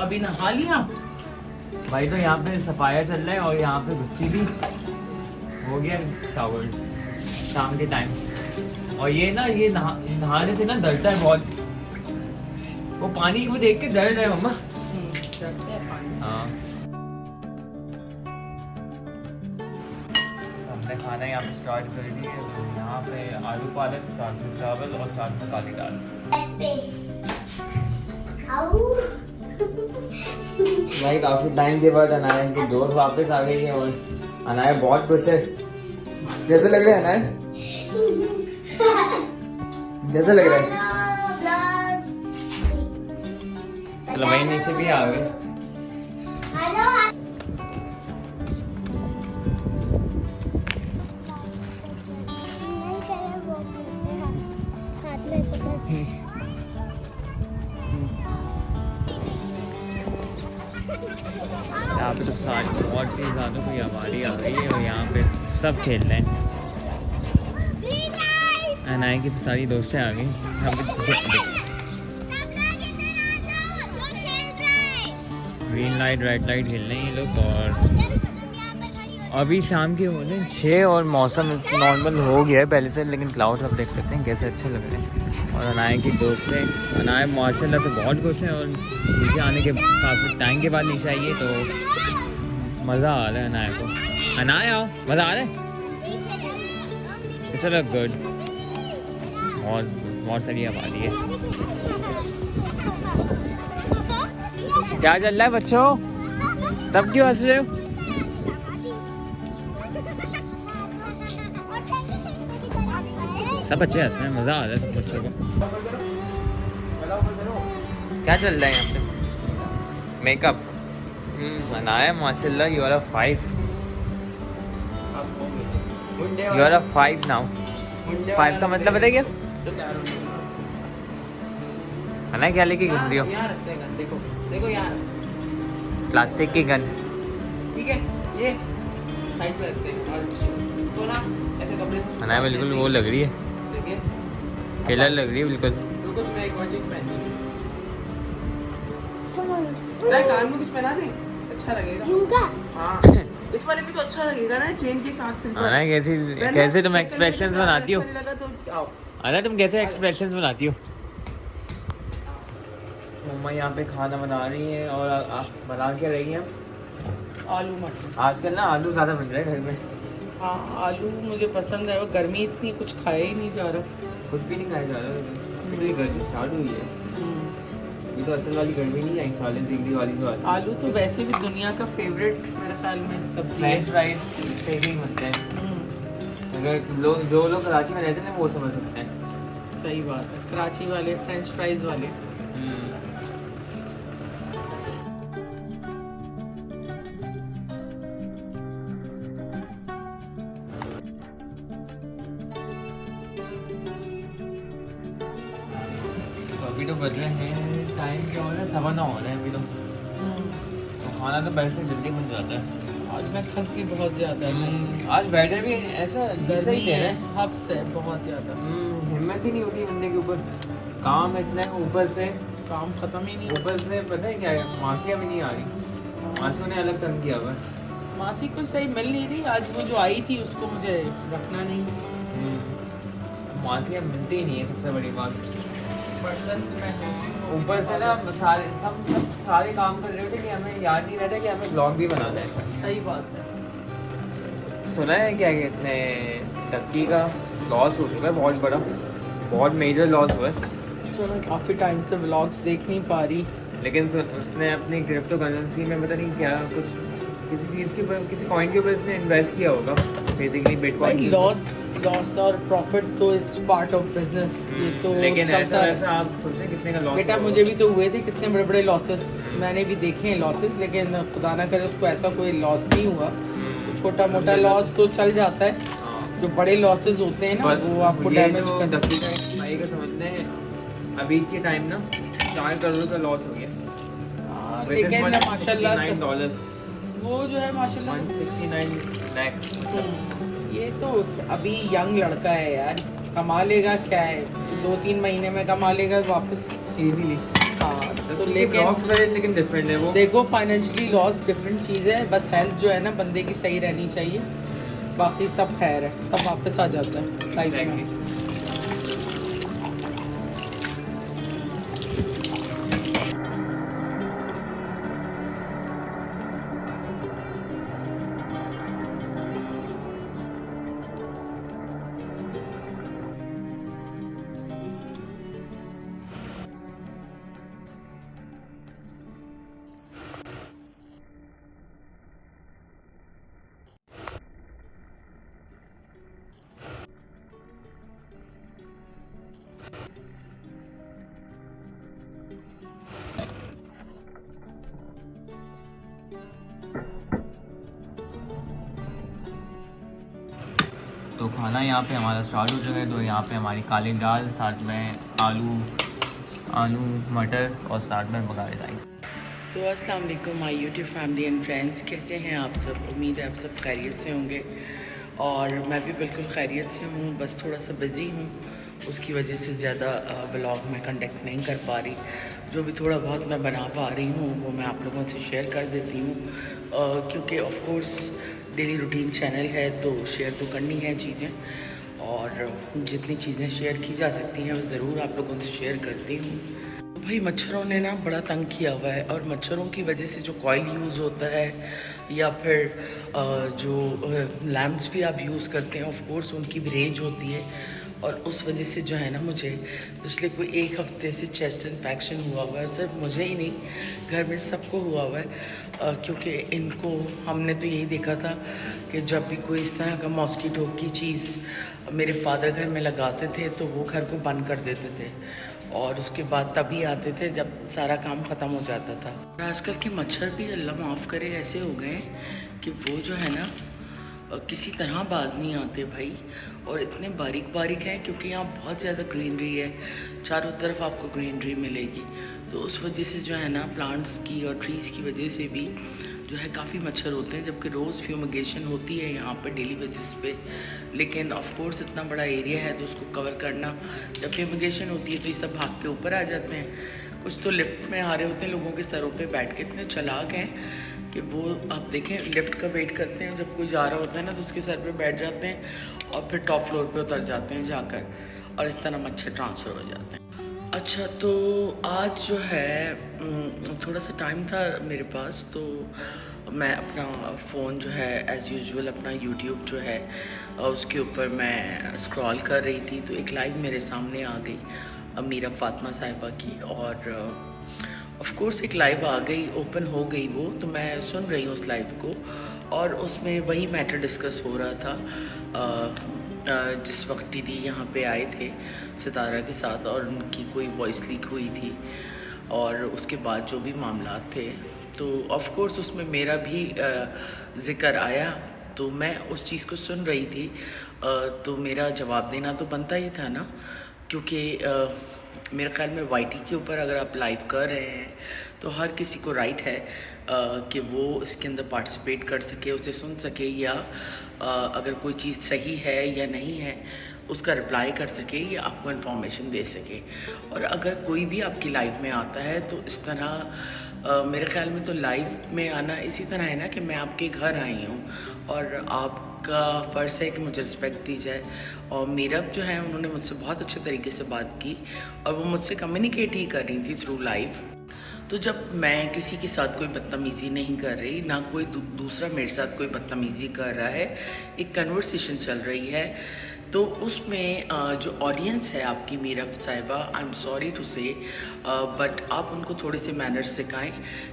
अभी नहा लिया भाई। तो यहाँ पे सफाया चल रहा है और यहाँ पे गुच्ची भी हो गया शावर शाम के टाइम। और ये ना ये नहाने से ना डरता है बहुत, वो पानी को देख के डर रहा है मम्मा। हाँ हमने खाना यहाँ पे स्टार्ट कर दिया है। यहाँ पे आलू पालक, साथ में चावल और साथ में काली दाल। भाई काफी टाइम के बाद अनाया की दोस्त वापस आ गई है और अनाया बहुत खुश है। कैसे लग रहा है अनाया? कैसे लग रहा है? चलो भाई नीचे भी आ गए। यहाँ पे तो सारी बहुत ही ज़्यादा कोई हमारी आ गई है और यहाँ पे सब खेल रहे हैं। अनाया की तो सारी दोस्तें आ गई। ग्रीन लाइट रेड लाइट खेल रहे हैं ये लोग। और अभी शाम के हो रहे 6 और मौसम नॉर्मल हो गया है पहले से, लेकिन क्लाउड्स आप देख सकते हैं कैसे अच्छे लग रहे हैं। और अनाया की दोस्तें, अनाया माशाल्लाह से बहुत खुश है और नीचे आने के काफ़ी टाइम के बाद नीचे आई है तो मज़ा आ रहा है अनाया को। अनाया मज़ा आ रहा है? चलो गुड। बहुत सारी आबादी है। क्या चल रहा है बच्चों? सब क्यों हंस रहे हो? सब बच्चे हंस रहे हैं, मज़ा आ रहा है सब बच्चों को। क्या चल रहा है यहाँ पे? मेकअप बनाया माशाल्लाह। You are a 5। You are a 5 now. 5 का मतलब पता है क्या? है ना क्या लेके घूम रही हो? देखो देखो यार, प्लास्टिक की गन। ठीक है ये साइड पे रखते हैं और तो ना ऐसे कपड़े है ना बिल्कुल वो लग रही है, केलर लग रही है बिल्कुल। रुको मैं एक और चीज पहननी है। कान में कुछ पहना दे, अच्छा लगेगा। हाँ इस वाले में तो अच्छा लगेगा ना, चेन के साथ सिंपल। है ना कैसे तुम एक्सप्रेशंस बनाती हो? तो आओ। है ना तुम कैसे एक्सप्रेशंस बनाती हो? मम्मा यहाँ पे खाना बना रही है और बना क्या रही है? आलू मटर। आजकल ना आलू ज़्यादा बन रहे हैं घर में। हाँ आलू मुझे पसंद है, वो गर्मी इतनी कुछ खाया ही नहीं जा रहा। कुछ भी नहीं खाया जा रहा है। गर्मी स्टार्ट हुई है। ये तो असल वाली गर्मी नहीं आई, 40 डिग्री वाली जो आती है। आलू तो वैसे भी दुनिया का फेवरेट मेरे ख्याल में सब्जी है। फ्रेंच फ्राइज इससे ही बनते हैं। अगर जो लोग कराची में रहते हैं वो समझ सकते हैं। सही बात है, कराची वाले फ्रेंच फ्राइज वाले। अभी तो बज रहे हैं टाइम क्या हो रहा है, 9:15 हो रहे हैं अभी तो खाना तो वैसे जल्दी बन जाता है। आज मैं थक भी बहुत ज्यादा है। आज वेदर भी ऐसा जैसा ही दे रहा है, हब्स है बहुत ज्यादा। हिम्मत ही नहीं होती बंदे के ऊपर। काम इतना है, ऊपर से काम खत्म ही नहीं। ऊपर से पता है क्या है, मासियाँ भी नहीं आ रही। मासियों ने अलग तंग किया हुआ है। मासी कोई सही मिल नहीं रही। आज वो जो आई थी उसको मुझे रखना नहीं। मासियाँ मिलती ही नहीं है सबसे बड़ी बात। में ऊपर से ना सारे काम कर रहे होते कि हमें याद नहीं रहता कि हमें ब्लॉग भी बनाना है। सही बात है। सुना है क्या कहते हैं, टक्की का लॉस हो चुका है बहुत बड़ा, बहुत मेजर लॉस हुआ है। तो मैं काफ़ी टाइम से व्लॉग्स देख नहीं पा रही, लेकिन उसने अपनी क्रिप्टो करेंसी में पता नहीं क्या कुछ किसी चीज़ के ऊपर, किसी कॉइन के ऊपर इसने इन्वेस्ट किया होगा बेसिकली बिटकॉइन। लॉस और प्रॉफिट तो इट्स पार्ट ऑफ बिजनेस। ये तो लेकिन ऐसा आप सोचें कितने का लॉस बेटा मुझे भी तो हुए थे कितने बड़े बड़े लॉसेस, मैंने भी देखे हैं लॉसेस, लेकिन खुदा ना करे उसको ऐसा कोई लॉस नहीं हुआ। छोटा मोटा लॉस तो चल जाता है, जो बड़े लॉसेस होते हैं ना वो आपको डैमेज कर देते हैं। भाई का समझते हैं अभी के टाइम ना 4 करोड़ का लॉस हो गया। लेकिन माशाल्लाह $169 वो जो है माशाल्लाह 169 लाख। ये तो अभी यंग लड़का है यार, कमा लेगा क्या है, 2-3 महीने में कमा लेगा वापस इजीली। हाँ तो लेकिन डिफरेंट है वो। देखो फाइनेंशियली लॉस डिफरेंट चीज़ है, बस हेल्थ जो है ना बंदे की सही रहनी चाहिए, बाकी सब खैर है, सब वापस आ जाता है लाइफ में। तो खाना यहाँ पे हमारा स्टार्ट हो चुका है। तो यहाँ पे हमारी काली दाल, साथ में आलू मटर और साथ में बघारे राइस। तो अस्सलाम वालेकुम my YouTube family and friends, कैसे हैं आप सब? उम्मीद है आप सब खैरियत से होंगे और मैं भी बिल्कुल खैरियत से हूँ। बस थोड़ा सा बिज़ी हूँ, उसकी वजह से ज़्यादा व्लॉग में कंडक्ट नहीं कर पा रही। जो भी थोड़ा बहुत मैं बना पा रही हूँ वो मैं आप लोगों से शेयर कर देती हूँ, क्योंकि of course daily routine channel है तो शेयर तो करनी है चीज़ें, और जितनी चीज़ें शेयर की जा सकती हैं वो ज़रूर आप लोगों से शेयर करती हूँ। भाई मच्छरों ने ना बड़ा तंग किया हुआ है, और मच्छरों की वजह से जो कॉइल यूज़ होता है या फिर जो लैम्प्स भी आप यूज़ करते हैं, ऑफ कोर्स उनकी भी रेंज होती है, और उस वजह से जो है ना मुझे पिछले कोई 1 हफ्ते से चेस्ट इन्फेक्शन हुआ हुआ है। सिर्फ मुझे ही नहीं, घर में सबको हुआ हुआ है, क्योंकि इनको हमने तो यही देखा था कि जब भी कोई इस तरह का मॉस्किटो की चीज़ मेरे फादर घर में लगाते थे तो वो घर को बंद कर देते थे, और उसके बाद तभी आते थे जब सारा काम ख़त्म हो जाता था। और आजकल के मच्छर भी अल्लाह माफ़ करे ऐसे हो गए कि वो जो है ना किसी तरह बाज नहीं आते भाई, और इतने बारीक बारीक हैं क्योंकि यहाँ बहुत ज़्यादा ग्रीनरी है, चारों तरफ आपको ग्रीनरी मिलेगी, तो उस वजह से जो है ना प्लांट्स की और ट्रीज़ की वजह से भी जो है काफ़ी मच्छर होते हैं। जबकि रोज़ फ्यूमिगेशन होती है यहाँ पर डेली बेसिस पे, लेकिन ऑफ कोर्स इतना बड़ा एरिया है तो उसको कवर करना, जब फ्यूमिगेशन होती है तो ये सब भाग के ऊपर आ जाते हैं। कुछ तो लिफ्ट में आ रहे होते हैं, लोगों के सरों पे बैठ के इतने चालाक हैं कि वो आप देखें लिफ्ट का वेट करते हैं, जब कोई जा रहा होता है ना तो उसके सर पे बैठ जाते हैं और फिर टॉप फ्लोर पे उतर जाते हैं जाकर, और इस तरह मच्छर ट्रांसफ़र हो जाते हैं। अच्छा, तो आज जो है थोड़ा सा टाइम था मेरे पास, तो मैं अपना फ़ोन जो है एज़ यूजुअल अपना यूट्यूब जो है उसके ऊपर मैं स्क्रॉल कर रही थी, तो एक लाइव मेरे सामने आ गई अमीरा फ़ातिमा साहिबा की, और ऑफ कोर्स एक लाइव आ गई, ओपन हो गई वो, तो मैं सुन रही हूँ उस लाइव को, और उसमें वही मैटर डिस्कस हो रहा था जिस वक्त दीदी यहाँ पे आए थे सितारा के साथ, और उनकी कोई वॉइस लीक हुई थी, और उसके बाद जो भी मामला थे, तो ऑफ कोर्स उसमें मेरा भी ज़िक्र आया, तो मैं उस चीज़ को सुन रही थी, तो मेरा जवाब देना तो बनता ही था ना, क्योंकि मेरे ख्याल में वाईटी के ऊपर अगर आप लाइव कर रहे हैं तो हर किसी को राइट है कि वो इसके अंदर पार्टिसिपेट कर सके, उसे सुन सके, या अगर कोई चीज़ सही है या नहीं है उसका रिप्लाई कर सके या आपको इन्फॉर्मेशन दे सके। और अगर कोई भी आपकी लाइव में आता है तो इस तरह मेरे ख्याल में तो लाइव में आना इसी तरह है ना कि मैं आपके घर आई हूँ और आपका फ़र्ज़ है कि मुझे रिस्पेक्ट दी जाए। और मीरब जो है उन्होंने मुझसे बहुत अच्छे तरीके से बात की, और वो मुझसे कम्युनिकेट ही कर रही थी थ्रू लाइव। तो जब मैं किसी के साथ कोई बदतमीज़ी नहीं कर रही, ना कोई दूसरा मेरे साथ कोई बदतमीज़ी कर रहा है, एक कन्वर्सेशन चल रही है, तो उसमें जो ऑडियंस है आपकी मीरब साहिबा, आई एम सॉरी टू से बट आप उनको थोड़े से मैनर्स सिखाएं,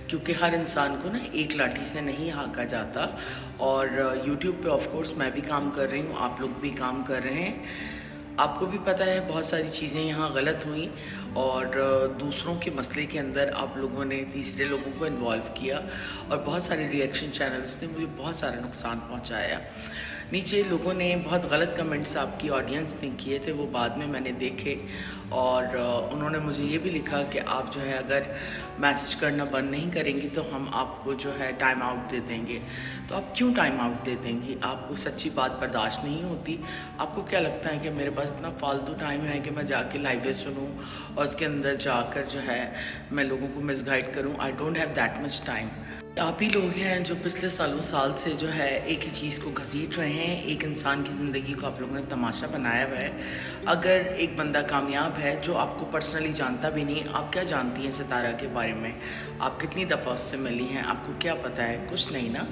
क्योंकि हर इंसान को ना एक लाठी से नहीं हाँका जाता। और यूट्यूब पे ऑफ कोर्स मैं भी काम कर रही हूँ, आप लोग भी काम कर रहे हैं, आपको भी पता है बहुत सारी चीज़ें यहाँ गलत हुई, और दूसरों के मसले के अंदर आप लोगों ने तीसरे लोगों को इन्वॉल्व किया, और बहुत सारे रिएक्शन चैनल्स ने मुझे बहुत सारा नुकसान पहुँचाया। नीचे लोगों ने बहुत गलत कमेंट्स आपकी ऑडियंस ने किए थे, वो बाद में मैंने देखे और उन्होंने मुझे ये भी लिखा कि आप जो है अगर मैसेज करना बंद नहीं करेंगी तो हम आपको जो है टाइम आउट दे देंगे। तो आप क्यों टाइम आउट दे देंगी? आपको सच्ची बात बर्दाश्त नहीं होती? आपको क्या लगता है कि मेरे पास इतना फालतू टाइम है कि मैं जाके लाइव सुनूं और उसके अंदर जाकर जो है मैं लोगों को मिसगाइड करूं? I don't have that much time. आप ही लोग हैं जो पिछले साल से जो है एक ही चीज़ को घसीट रहे हैं। एक इंसान की ज़िंदगी को आप लोगों ने तमाशा बनाया हुआ है। अगर एक बंदा कामयाब है जो आपको पर्सनली जानता भी नहीं, आप क्या जानती हैं सितारा के बारे में? आप कितनी दफ़ा उससे मिली हैं? आपको क्या पता है? कुछ नहीं ना।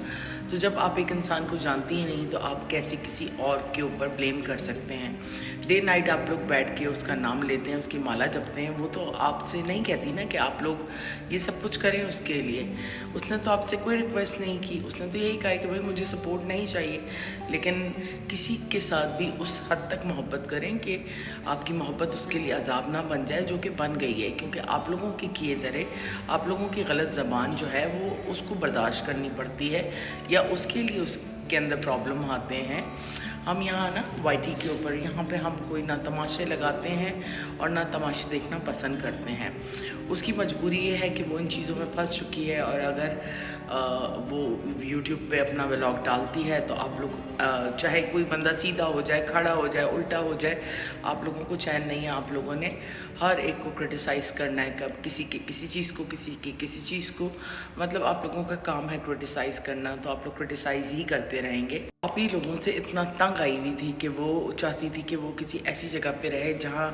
तो जब आप एक इंसान को जानती ही नहीं तो आप कैसे किसी और के ऊपर ब्लेम कर सकते हैं? डे नाइट आप लोग बैठ के उसका नाम लेते हैं, उसकी माला जपते हैं। वो तो आपसे नहीं कहती ना कि आप लोग ये सब कुछ करें उसके लिए। उसने तो आपसे कोई रिक्वेस्ट नहीं की, उसने तो यही कहा कि भाई मुझे सपोर्ट नहीं चाहिए। लेकिन किसी के साथ भी उस हद तक मोहब्बत करें कि आपकी मोहब्बत उसके लिए अजाब ना बन जाए, जो कि बन गई है। क्योंकि आप लोगों के किए तरह आप लोगों की गलत ज़बान जो है वो उसको बर्दाश्त करनी पड़ती है या उसके लिए उसके अंदर प्रॉब्लम आते हैं। हम यहाँ ना वाईटी के ऊपर यहाँ पे हम कोई ना तमाशे लगाते हैं और ना तमाशे देखना पसंद करते हैं। उसकी मजबूरी ये है कि वो इन चीज़ों में फंस चुकी है और अगर वो यूट्यूब पे अपना व्लॉग डालती है तो आप लोग चाहे कोई बंदा सीधा हो जाए, खड़ा हो जाए, उल्टा हो जाए, आप लोगों को चैन नहीं है। आप लोगों ने हर एक को क्रिटिसाइज़ करना है, कब किसी के किसी चीज़ को, किसी की किसी चीज़ को। मतलब आप लोगों का काम है क्रिटिसाइज़ करना, तो आप लोग क्रिटिसाइज़ ही करते रहेंगे। आप ही लोगों से इतना तंग आई हुई थी कि वो चाहती थी कि वो किसी ऐसी जगह पे रहे जहाँ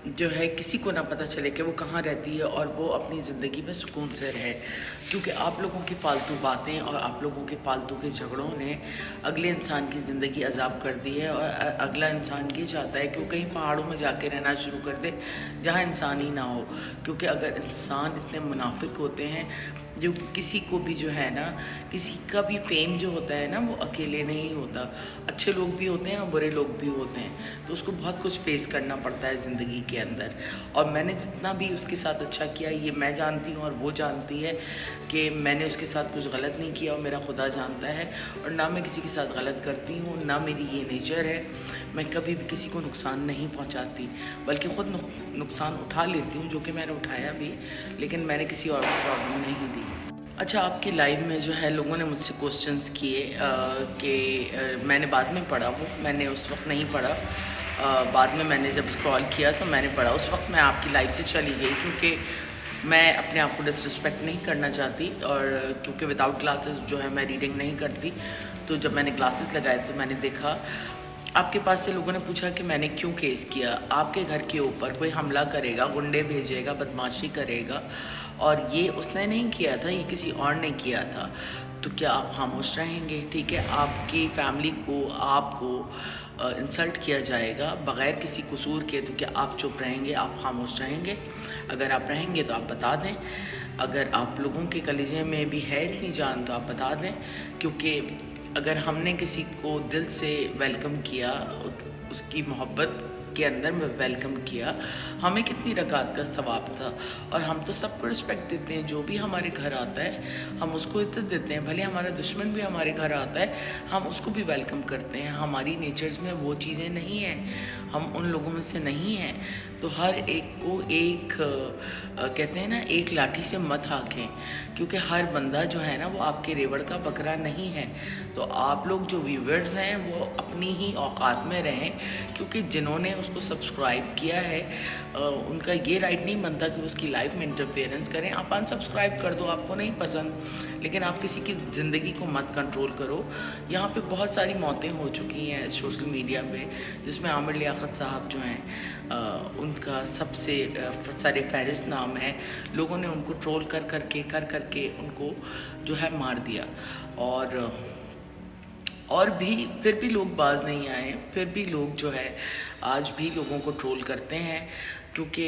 जो है किसी को ना पता चले कि वो कहाँ रहती है और वो अपनी ज़िंदगी में सुकून से रहे। क्योंकि आप लोगों की फालतू बातें और आप लोगों के फालतू के झगड़ों ने अगले इंसान की ज़िंदगी अजाब कर दी है। और अगला इंसान ये चाहता है कि वो कहीं पहाड़ों में जाके रहना शुरू कर दे जहाँ इंसान ही ना हो। क्योंकि अगर इंसान इतने मुनाफिक होते हैं, जो किसी को भी जो है ना, किसी का भी फेम जो होता है ना वो अकेले नहीं होता। अच्छे लोग भी होते हैं और बुरे लोग भी होते हैं, तो उसको बहुत कुछ फेस करना पड़ता है ज़िंदगी के अंदर। और मैंने जितना भी उसके साथ अच्छा किया ये मैं जानती हूँ और वो जानती है कि मैंने उसके साथ कुछ गलत नहीं किया और मेरा खुदा जानता है। और ना मैं किसी के साथ गलत करती हूँ, ना मेरी ये नेचर है। मैं कभी भी किसी को नुकसान नहीं पहुँचाती, बल्कि ख़ुद नुकसान उठा लेती हूँ, जो कि मैंने उठाया भी, लेकिन मैंने किसी और को प्रॉब्लम नहीं दी। अच्छा, आपकी लाइव में जो है लोगों ने मुझसे क्वेश्चंस किए कि मैंने बाद में पढ़ा, वो मैंने उस वक्त नहीं पढ़ा। बाद में मैंने जब स्क्रॉल किया तो मैंने पढ़ा। उस वक्त मैं आपकी लाइव से चली गई क्योंकि मैं अपने आप को डिसरिस्पेक्ट नहीं करना चाहती और क्योंकि विदाउट ग्लासेस जो है मैं रीडिंग नहीं करती। तो जब मैंने ग्लासेस लगाए तो मैंने देखा आपके पास से लोगों ने पूछा कि मैंने क्यों केस किया। आपके घर के ऊपर कोई हमला करेगा, गुंडे भेजेगा, बदमाशी करेगा और ये उसने नहीं किया था, ये किसी और ने किया था, तो क्या आप खामोश रहेंगे? ठीक है, आपकी फैमिली को, आपको इंसल्ट किया जाएगा बग़ैर किसी कसूर के, तो क्या आप चुप रहेंगे? आप खामोश रहेंगे? अगर आप रहेंगे तो आप बता दें। अगर आप लोगों के कलेजे में भी है इतनी जान तो आप बता दें। क्योंकि अगर हमने किसी को दिल से वेलकम किया, उसकी मोहब्बत के अंदर में वेलकम किया, हमें कितनी रकात का सवाब था। और हम तो सबको रिस्पेक्ट देते हैं, जो भी हमारे घर आता है हम उसको इज्जत देते हैं। भले हमारा दुश्मन भी हमारे घर आता है हम उसको भी वेलकम करते हैं। हमारी नेचर्स में वो चीज़ें नहीं हैं, हम उन लोगों में से नहीं हैं। तो हर एक को एक कहते हैं ना, एक लाठी से मत हाँकें, क्योंकि हर बंदा जो है ना वो आपके रेवड़ का बकरा नहीं है। तो आप लोग जो व्यूवर्स हैं वो अपनी ही औकात में रहें, क्योंकि जिन्होंने उसको सब्सक्राइब किया है उनका ये राइट नहीं बनता कि उसकी लाइफ में इंटरफेरेंस करें। आप अनसब्सक्राइब कर दो, आपको नहीं पसंद, लेकिन आप किसी की ज़िंदगी को मत कंट्रोल करो। यहाँ पे बहुत सारी मौतें हो चुकी हैं सोशल मीडिया पे, जिसमें आमिर लियाकत साहब जो हैं उनका सबसे सर फहरिस्त नाम है। लोगों ने उनको ट्रोल कर करके उनको जो है मार दिया। और भी फिर भी लोग बाज नहीं आए, फिर भी लोग जो है आज भी लोगों को ट्रोल करते हैं, क्योंकि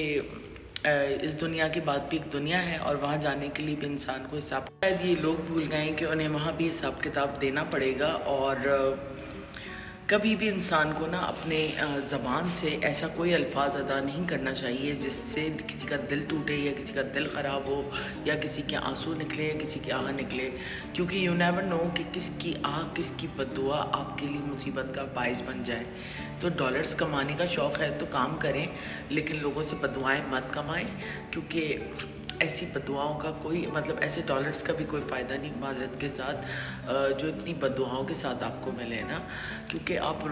इस दुनिया के बाद भी एक दुनिया है और वहाँ जाने के लिए भी इंसान को हिसाब, शायद ये लोग भूल गए कि उन्हें वहाँ भी हिसाब किताब देना पड़ेगा। और कभी भी इंसान को ना अपने ज़बान से ऐसा कोई अल्फाज अदा नहीं करना चाहिए जिससे किसी का दिल टूटे या किसी का दिल ख़राब हो या किसी के आंसू निकले या किसी की आह निकले, क्योंकि यू नेवर नो कि किसकी आह किसकी बद्दुआ आपके लिए मुसीबत का बायस बन जाए। तो डॉलर्स कमाने का शौक़ है तो काम करें, लेकिन लोगों से बद्दुआएं मत कमाएं, क्योंकि ऐसी बद्दुआओं का कोई मतलब ऐसे डॉलर्स का भी कोई फ़ायदा नहीं माजरत के साथ जो इतनी बद्दुआओं के साथ आपको मिले ना। क्योंकि आप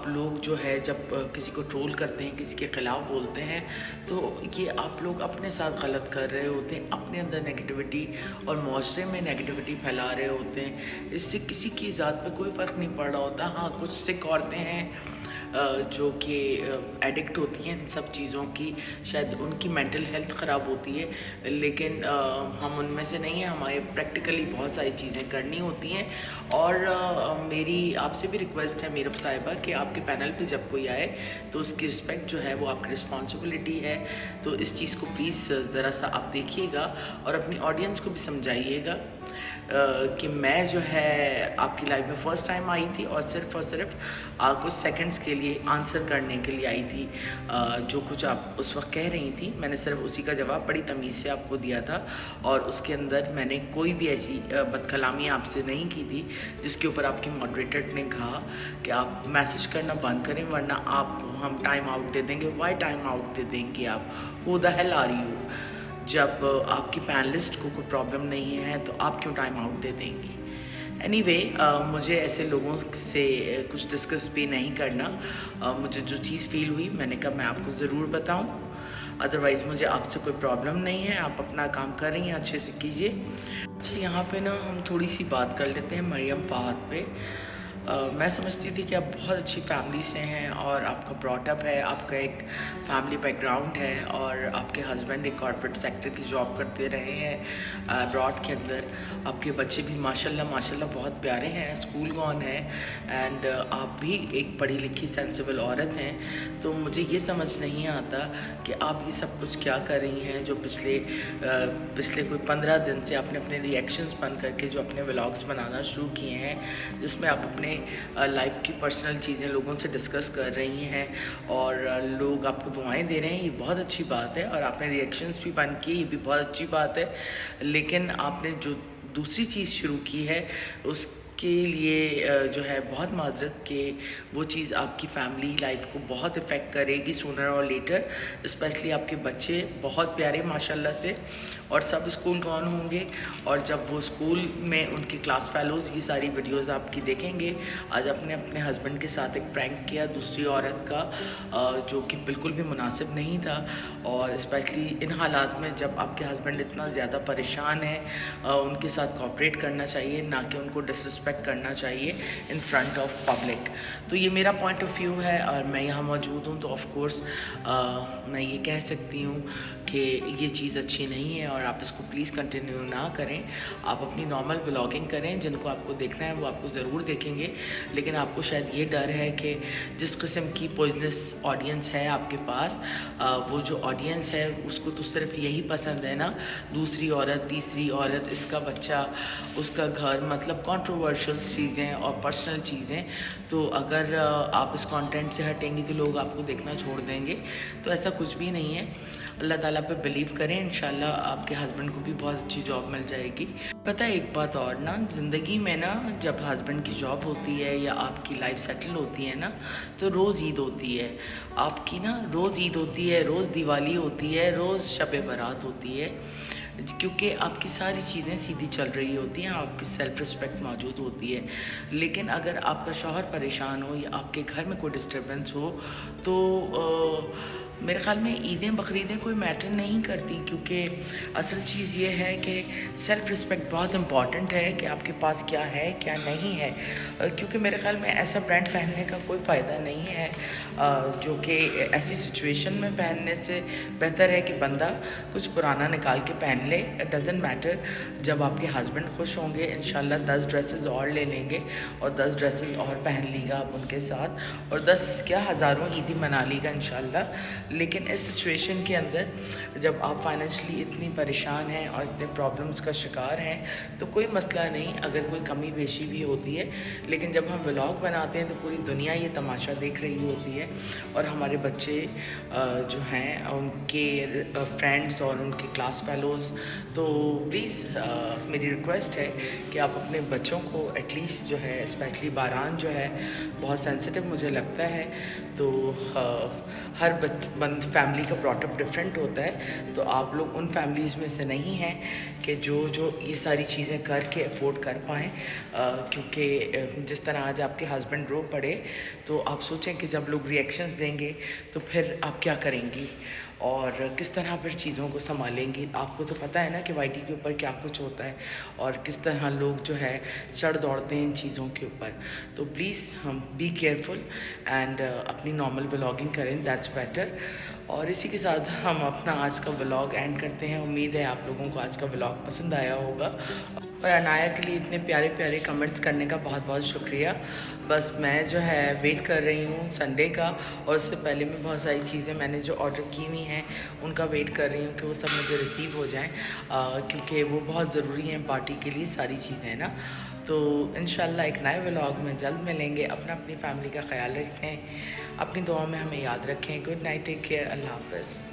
लोग जो है जब किसी को ट्रोल करते हैं, किसी के ख़िलाफ़ बोलते हैं, तो ये आप लोग अपने साथ गलत कर रहे होते हैं, अपने अंदर नेगेटिविटी और माशरे में नेगेटिविटी फैला रहे होते हैं। इससे किसी की ज़ात पे कोई फ़र्क नहीं पड़ रहा होता। हाँ, कुछ सिक औरतें हैं जो कि एडिक्ट होती हैं इन सब चीज़ों की, शायद उनकी मेंटल हेल्थ ख़राब होती है, लेकिन हम उनमें से नहीं हैं। हमारे प्रैक्टिकली बहुत सारी चीज़ें करनी होती हैं। और मेरी आपसे भी रिक्वेस्ट है मीरब साहिबा कि आपके पैनल पे जब कोई आए तो उसकी रिस्पेक्ट जो है वो आपकी रिस्पॉन्सिबिलिटी है। तो इस चीज़ को प्लीज़ ज़रा सा आप देखिएगा और अपनी ऑडियंस को भी समझाइएगा कि मैं जो है आपकी लाइफ में फ़र्स्ट टाइम आई थी और सिर्फ कुछ सेकंड्स के लिए आंसर करने के लिए आई थी। जो कुछ आप उस वक्त कह रही थी मैंने सिर्फ उसी का जवाब बड़ी तमीज़ से आपको दिया था, और उसके अंदर मैंने कोई भी ऐसी बदकलामी आपसे नहीं की थी जिसके ऊपर आपकी मॉडरेटर ने कहा कि आप मैसेज करना बंद करें वरना हम टाइम आउट दे देंगे। वाई टाइम आउट दे देंगे आप? Who the hell are you? जब आपकी पैनलिस्ट को कोई प्रॉब्लम नहीं है तो आप क्यों टाइम आउट दे देंगी? एनीवे, मुझे ऐसे लोगों से कुछ डिस्कस भी नहीं करना। मुझे जो चीज़ फ़ील हुई मैंने कहा मैं आपको ज़रूर बताऊं, अदरवाइज़ मुझे आपसे कोई प्रॉब्लम नहीं है। आप अपना काम कर रही हैं, अच्छे से कीजिए। अच्छा, यहाँ पे ना हम थोड़ी सी बात कर लेते हैं मरियम फ़ाहद पे। मैं समझती थी कि आप बहुत अच्छी फैमिली से हैं और आपका ब्रॉटअप है, आपका एक फैमिली बैकग्राउंड है और आपके हस्बैंड एक कॉर्पोरेट सेक्टर की जॉब करते रहे हैं अब्रॉड के अंदर। आपके बच्चे भी माशाल्लाह बहुत प्यारे हैं, स्कूल गॉन है, एंड आप भी एक पढ़ी लिखी सेंसिबल औरत हैं। तो मुझे ये समझ नहीं आता कि आप ये सब कुछ क्या कर रही हैं जो पिछले कोई 15 दिन से आपने अपने रिएक्शंस बंद करके जो अपने व्लॉग्स बनाना शुरू किए हैं, जिसमें आप अपने लाइफ की पर्सनल चीज़ें लोगों से डिस्कस कर रही हैं और लोग आपको दुआएं दे रहे हैं। ये बहुत अच्छी बात है, और आपने रिएक्शंस भी बंद किए, ये भी बहुत अच्छी बात है। लेकिन आपने जो दूसरी चीज़ शुरू की है उसके लिए जो है बहुत माजरत कि वो चीज़ आपकी फैमिली लाइफ को बहुत इफ़ेक्ट करेगी सूनर और लेटर। स्पेशली आपके बच्चे बहुत प्यारे माशाल्लाह से और सब स्कूल गॉन होंगे, और जब वो स्कूल में उनके क्लास फेलोज़ ये सारी वीडियोस आपकी देखेंगे। आज आपने अपने हस्बैंड के साथ एक प्रैंक किया दूसरी औरत का, जो कि बिल्कुल भी मुनासिब नहीं था, और स्पेशली इन हालात में जब आपके हस्बैंड इतना ज़्यादा परेशान है, उनके साथ कोऑपरेट करना चाहिए, ना कि उनको डिसरिस्पेक्ट करना चाहिए इन फ्रंट ऑफ पब्लिक। तो ये मेरा पॉइंट ऑफ व्यू है, और मैं यहाँ मौजूद हूँ तो ऑफ कोर्स मैं ये कह सकती हूँ कि ये चीज़ अच्छी नहीं है और आप इसको प्लीज़ कंटिन्यू ना करें। आप अपनी नॉर्मल व्लॉगिंग करें, जिनको आपको देखना है वो आपको ज़रूर देखेंगे, लेकिन आपको शायद ये डर है कि जिस किस्म की पॉइजनस ऑडियंस है आपके पास, वो जो ऑडियंस है उसको तो सिर्फ यही पसंद है ना, दूसरी औरत, तीसरी औरत, इसका बच्चा, उसका घर, मतलब कंट्रोवर्शियल चीज़ें और पर्सनल चीज़ें। तो अगर आप इस कंटेंट से हटेंगी तो लोग आपको देखना छोड़ देंगे, तो ऐसा कुछ भी नहीं है। अल्लाह ताला पे बिलीव करें, इंशाल्लाह आपके हस्बैंड को भी बहुत अच्छी जॉब मिल जाएगी। पता है एक बात और ना, ज़िंदगी में ना जब हस्बैंड की जॉब होती है या आपकी लाइफ सेटल होती है ना, तो रोज़ ईद होती है आपकी ना, रोज़ ईद होती है, रोज़ दिवाली होती है, रोज़ शब बारात होती है, क्योंकि आपकी सारी चीज़ें सीधी चल रही होती हैं, आपकी सेल्फ़ रिस्पेक्ट मौजूद होती है। लेकिन अगर आपका शौहर परेशान हो या आपके घर में कोई डिस्टर्बेंस हो तो मेरे ख़्याल में ईदें बकरीदें कोई मैटर नहीं करती, क्योंकि असल चीज़ ये है कि सेल्फ़ रिस्पेक्ट बहुत इम्पॉर्टेंट है कि आपके पास क्या है क्या नहीं है। क्योंकि मेरे ख़्याल में ऐसा ब्रांड पहनने का कोई फ़ायदा नहीं है जो कि ऐसी सिचुएशन में पहनने से बेहतर है कि बंदा कुछ पुराना निकाल के पहन ले। इट डज़न्ट मैटर, जब आपके हस्बैंड खुश होंगे इंशाल्लाह 10 ड्रेसेस और ले लेंगे और 10 ड्रेसेस और पहन लीगा आप उनके साथ, और 10 क्या हज़ारों ईदी मना लीगा इंशाल्लाह। लेकिन इस सिचुएशन के अंदर जब आप फाइनेंशियली इतनी परेशान हैं और इतने प्रॉब्लम्स का शिकार हैं तो कोई मसला नहीं, अगर कोई कमी बेशी भी होती है, लेकिन जब हम व्लॉग बनाते हैं तो पूरी दुनिया ये तमाशा देख रही होती है और हमारे बच्चे जो हैं उनके फ्रेंड्स और उनके क्लास फेलोज़। तो प्लीज़ मेरी रिक्वेस्ट है कि आप अपने बच्चों को एटलीस्ट जो है, स्पेशली बारान जो है बहुत सेंसिटिव मुझे लगता है, तो हर फैमिली का ब्रॉटअप डिफरेंट होता है, तो आप लोग उन फैमिलीज़ में से नहीं हैं कि जो ये सारी चीज़ें करके अफोर्ड कर पाएँ, क्योंकि जिस तरह आज आपके हस्बैंड रो पड़े तो आप सोचें कि जब लोग रिएक्शंस देंगे तो फिर आप क्या करेंगी और किस तरह फिर चीज़ों को संभालेंगी। आपको तो पता है ना कि वाईटी के ऊपर क्या कुछ होता है और किस तरह लोग जो है चढ़ दौड़ते हैं इन चीज़ों के ऊपर। तो प्लीज़ हम बी केयरफुल एंड अपनी नॉर्मल व्लॉगिंग करें, दैट्स बेटर। और इसी के साथ हम अपना आज का व्लॉग एंड करते हैं। उम्मीद है आप लोगों को आज का व्लॉग पसंद आया होगा और अनाया के लिए इतने प्यारे प्यारे कमेंट्स करने का बहुत बहुत शुक्रिया। बस मैं जो है वेट कर रही हूँ संडे का, और उससे पहले मैं बहुत सारी चीज़ें मैंने जो ऑर्डर की हुई हैं उनका वेट कर रही हूँ कि वो सब मुझे रिसीव हो जाएं, क्योंकि वो बहुत ज़रूरी हैं पार्टी के लिए सारी चीज़ें ना। तो इंशाल्लाह एक नए व्लॉग में जल्द मिलेंगे। अपनी फैमिली का ख्याल रखें, अपनी दुआ में हमें याद रखें। गुड नाइट, टेक केयर, अल्लाह हाफ़िज़।